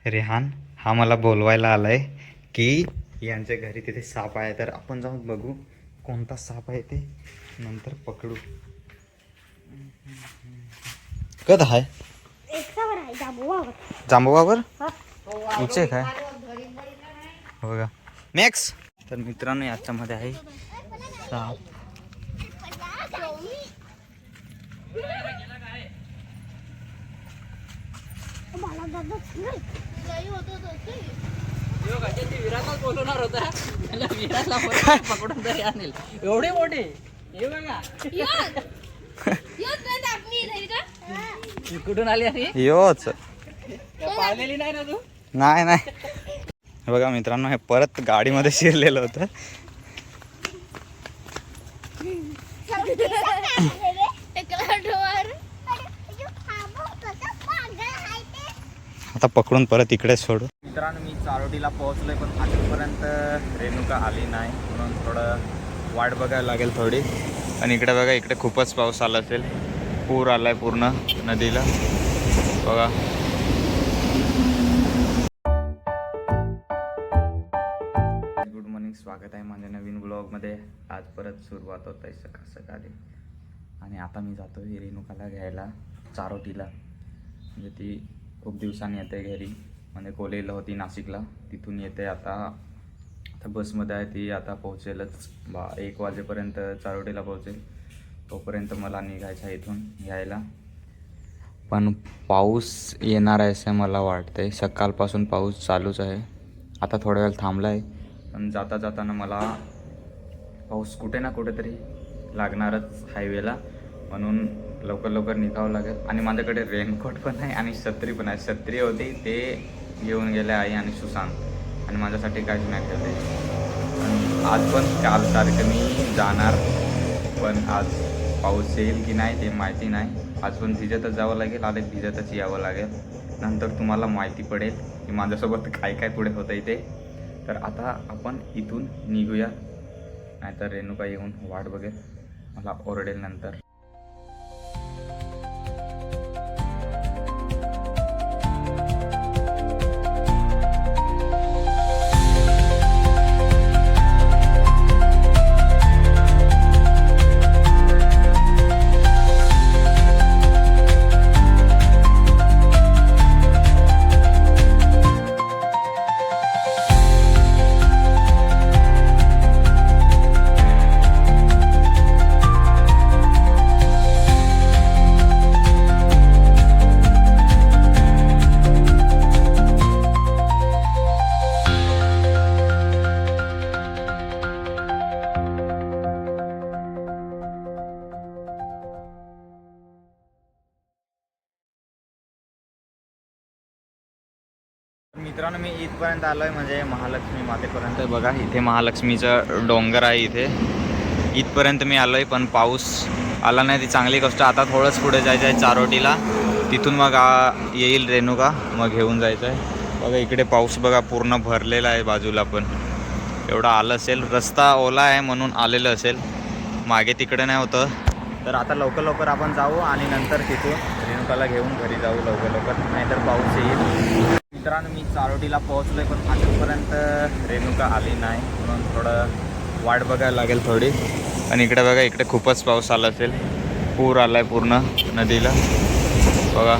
रेहान हा मला बोलवायला आलाय की यांच्या घरी तिथे साप आहे, तर आपण जाऊन बघू कोणता साप आहे ते, नंतर पकडू. कध आहे जांबूबावर उचे काय बघा मॅक्स. तर मित्रांनो याच्यामध्ये आहे साप. बोलवणार होता विराटला पकडून तरी आणेल एवढे मोठे. हे बघा कुठून आली आणि योच पाळलेली नाही ना तू. नाही नाही बघा मित्रांनो हे परत गाडीमध्ये शिरलेलं होतं. आता पकडून परत इकडे सोडू. मित्रांनो मी चारोटीला पोहोचलोय पण अजूनपर्यंत रेणुका आली नाही, म्हणून थोडं वाट बघायला लागेल थोडी. आणि इकडे बघा इकडे खूपच पाऊस आला असेल, पूर आलाय पूर्ण नदीला बघा. गुड मॉर्निंग, स्वागत आहे माझ्या नवीन ब्लॉगमध्ये. आज परत सुरुवात होत आहे सकाळ सकाळी. आणि आता मी जातो रेणुकाला घ्यायला चारोटीला. म्हणजे ती खूप दिवसांनी येते घरी, म्हणजे कॉलेजला होती नाशिकला, तिथून येते आता बसमध्ये आहे ती. आता पोहोचेलच 1 वाजेपर्यंत चारोटीला पोहोचेल, तोपर्यंत मला निघायचं आहे इथून घ्यायला. पण पाऊस येणार आहे असं मला वाटतं आहे. सकाळपासून पाऊस चालूच आहे, आता थोड्या वेळ थांबला आहे. पण जाता जाताना मला पाऊस कुठे ना कुठेतरी लागणारच हायवेला, म्हणून लवकर लवकर निघावं लागेल. आणि माझ्याकडे रेनकोट पण आहे आणि छत्री पण आहे. छत्री होती ते घेऊन गेले आई आणि सुशांत, आणि माझ्यासाठी काहीच नाही ठेवले. आज पण कालसारखं मी जाणार, पण आज पाऊस येईल की नाही ते माहिती नाही. आज पण भिजतच जावं लागेल, आले भिजतच यावं लागेल. नंतर तुम्हाला माहिती पडेल की माझ्यासोबत काय काय पुढे होतं आहे ते. तर आता आपण इथून निघूया, नाहीतर रेणुका येऊन वाट बघेल, मला ओरडेल नंतर. मित्रांनो मी इथपर्यंत आलो आहे, म्हणजे महालक्ष्मी मातेपर्यंत. बघा इथे महालक्ष्मीचं डोंगर आहे, इथे इथपर्यंत मी आलो आहे. पण पाऊस आला नाही ती चांगली गोष्ट. आता थोडंच पुढे जायचं आहे चारोटीला, तिथून मग येईल रेणुका, मग घेऊन जायचं आहे. बघा इकडे पाऊस बघा पूर्ण भरलेला आहे बाजूला, पण एवढं आलं असेल. रस्ता ओला आहे म्हणून आलेलं असेल, मागे तिकडे नाही होतं. तर आता लवकर लवकर आपण जाऊ आणि नंतर तिथून रेणुकाला घेऊन घरी जाऊ लवकर लवकर, नाहीतर पाऊस येईल. मित्रांनो मी चारोटीला पोहोचलो आहे पण अजूनपर्यंत रेणुका आली नाही, म्हणून थोडं वाट बघायला लागेल थोडी. आणि इकडे बघा इकडे खूपच पाऊस आला असेल, पूर आला आहे पूर्ण नदीला बघा.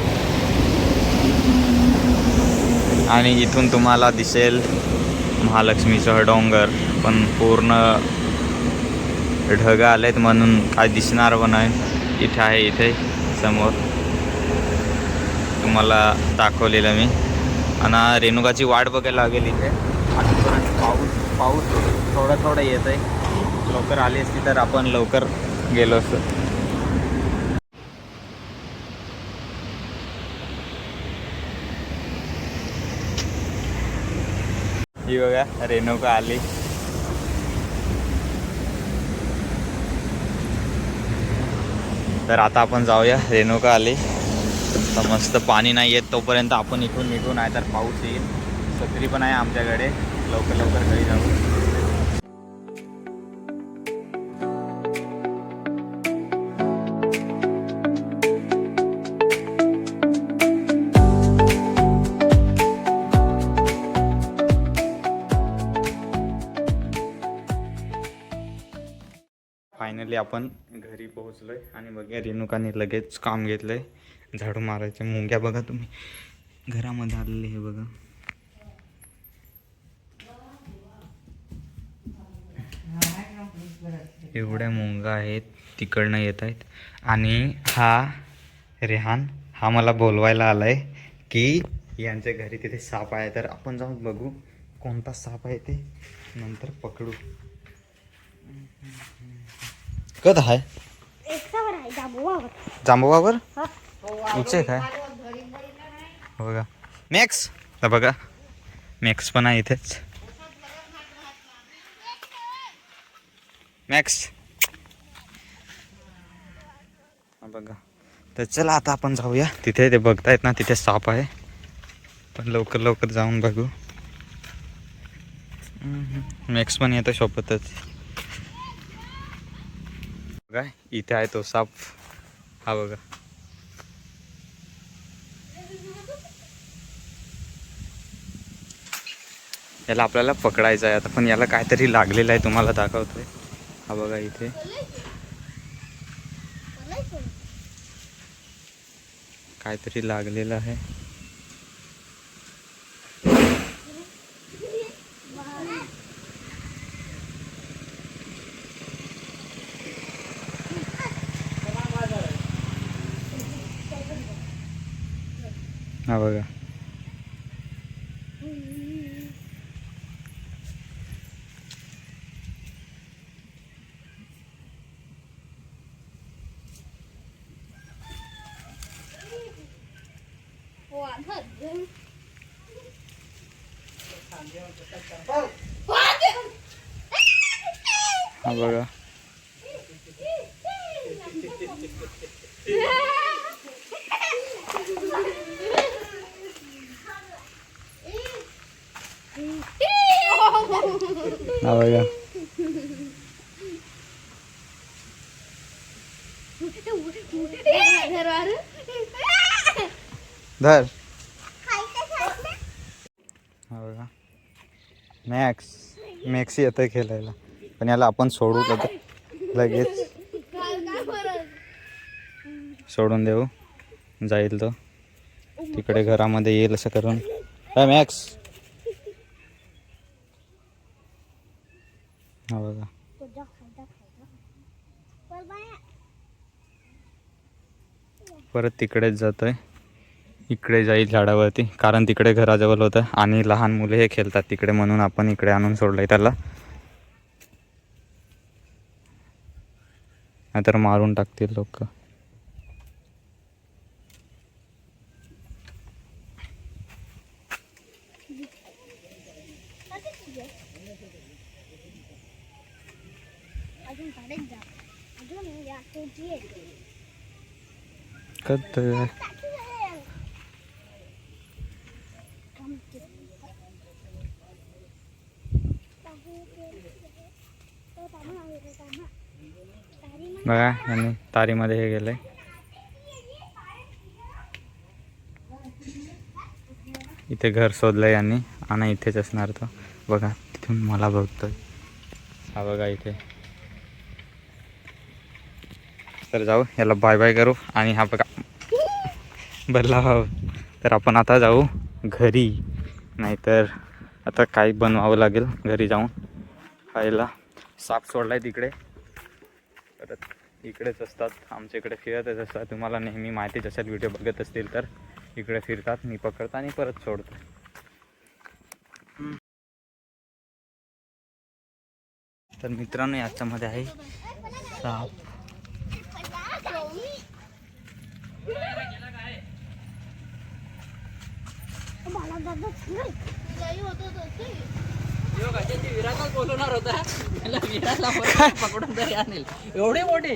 आणि इथून तुम्हाला दिसेल महालक्ष्मीचं डोंगर, पण पूर्ण ढग आलेत म्हणून काय दिसणार पण नाही. इथे आहे इथे समोर, तुम्हाला दाखवलेलं मी. आणि रेणुकाची वाट बघायला लागेल इथे. अजूनपर्यंत पाऊस थोडं थोडं येत आहे. लवकर आली असती तर आपण लवकर गेलो असतो. ही बघा रेणुका आली. तर आता आपण जाऊया, रेणुका आली. तर मस्त पाणी नाही येत तोपर्यंत आपण इथून निघू, नाहीतर पाऊस येईल. छत्री पण आहे आमच्याकडे, लवकर लवकर घरी जाऊ. फायनली आपण घरी पोहोचलोय आणि बघा रेणुकाने लगेच काम घेतलंय झाडू मारायचे. मुंग्या बघा तुम्ही घरामध्ये आलेले हे बघा. एवढ्या मुंग्या आहेत तिकडनं येत आहेत. आणि हा रेहान हा मला बोलवायला आलाय की यांच्या घरी तिथे साप आहे, तर आपण जाऊन बघू कोणता साप आहे ते नंतर पकडू. कद आहे जांबवावर उचे काय बघा. मॅक्स बघा मॅक्स पण आहे इथेच. मॅक्स बघा. तर चला आता आपण जाऊया तिथे. ते बघतायत ना तिथे साप आहे, पण लवकर लवकर जाऊन बघू. मॅक्स पण येतं सोबतच. बघा इथे आहे तो साप. हा बघा याला आपल्याला पकडायचं आहे आता, पण याला काहीतरी लागलेलं आहे तुम्हाला दाखवतोय. हा बघा इथे काहीतरी लागलेलं आहे. हा बघा हा बघा हा बघा धर. हा बघा मॅक्स येतं खेळायला, पण याला आपण सोडू लगेच सोडून देऊ. जाईल तो तिकडे घरामध्ये येईल असं करून. काय मॅक्स हा बघा परत तिकडेच जातोय. इकडे जाईल झाडावरती, कारण तिकडे घराजवळ होतं आणि लहान मुले हे खेळतात तिकडे, म्हणून आपण इकडे आणून सोडलंय त्याला. नाहीतर मारून टाकतील लोक. बघा आणि तारीमध्ये हे गेलंय. इथे घर शोधलंय यांनी आणि इथेच असणार तो. बघा तिथून मला बघतोय. हा बघा इथे. तर जाऊ याला बाय बाय करू. आणि हा बघा बदला भाऊ. तर आपण आता जाऊ घरी, नाहीतर आता काही बनवावं लागेल घरी जाऊन खायला. साप सोडलाय तिकडे, परत इकडेच असतात आमच्या इकडे फिरतच असतात. तुम्हाला नेहमी माहितीच असेल, व्हिडिओ बघत असतील तर. इकडे फिरतात, मी पकडतो आणि परत सोडतो. तर मित्रांनो याच्यामध्ये आहे साप. विराला बोलवणार होता, त्याला विराला पकडून तरी आणेल. एवढे मोठे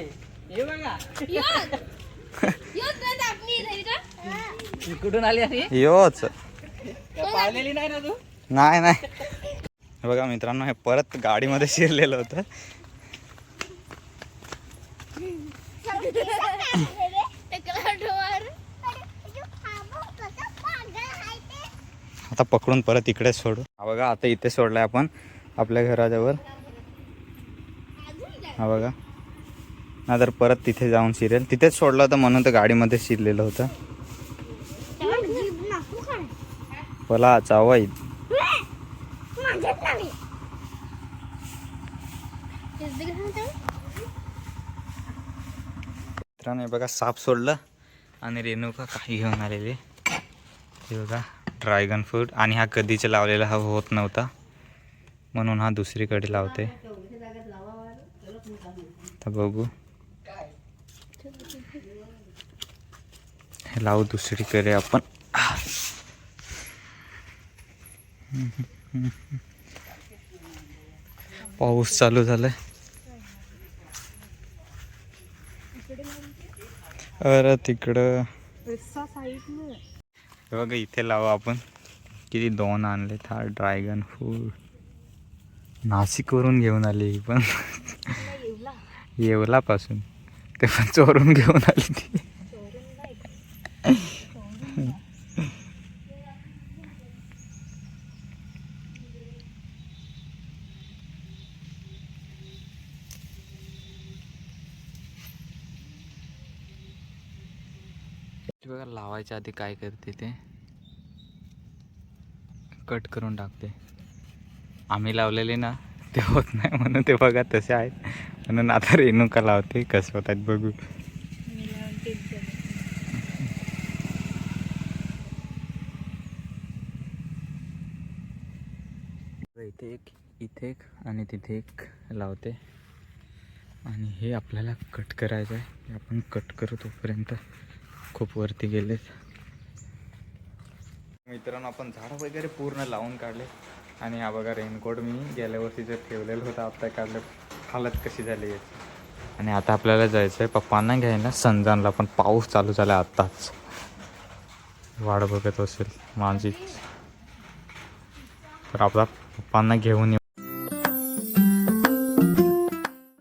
हे बघा. कुठून आली आणि योच पाळलेली नाही ना तू? नाही नाही. बघा मित्रांनो हे परत गाडीमध्ये शिरलेलं होतं. आता पकडून परत इकडे सोडू. हा बघा आता इथे सोडलाय आपण आपल्या घराजवळ. हा बघा तर परत तिथे जाऊन शिरेल. तिथेच सोडलं होतं म्हणून तर गाडीमध्ये शिरलेलं होतं. मला चावाय मित्रांनो, हे बघा साप सोडलं आणि रेणुका काही घेऊन आलेली. हे बघा ड्रॅगन फ्रूट, आणि हा कधीचा लावलेला हा होत नव्हता म्हणून हा दुसरीकडे लावते. तर बघू हे लावू दुसरीकडे आपण. पाऊस चालू झालाय. अरे तिकडं बघा इथे लावू आपण. किती 2 आणले हा ड्रॅगन फ्रूट. नाशिकवरून घेऊन आले पण येवलापासून, ते पण चोरून घेऊन आली ती. बघा लावायच्या आधी काय करते ते कट करून टाकते. आम्ही लावलेले ना ते होत नाही म्हणून ते बघा तसे आहेत. म्हणून आता रेणुका लावते. कसं होत आहेत बघू. इथे एक आणि तिथे एक लावते. आणि हे आपल्याला कट करायचं आहे. आपण कट करू तोपर्यंत खूप वरती गेलेत. मित्रांनो, आपण झाडं वगैरे पूर्ण लावून काढले. आणि हा बघा रेनकोट मी गेल्या वर्षी जर ठेवलेलं होतं आता काढलं. हालत कशी झाली आहे. आणि आता आपल्याला जायचं आहे पप्पांना घ्यायला संजानला. पण पाऊस चालू झाला आत्ताच. वाट बघत असेल माझी. तर आपला पप्पांना घेऊन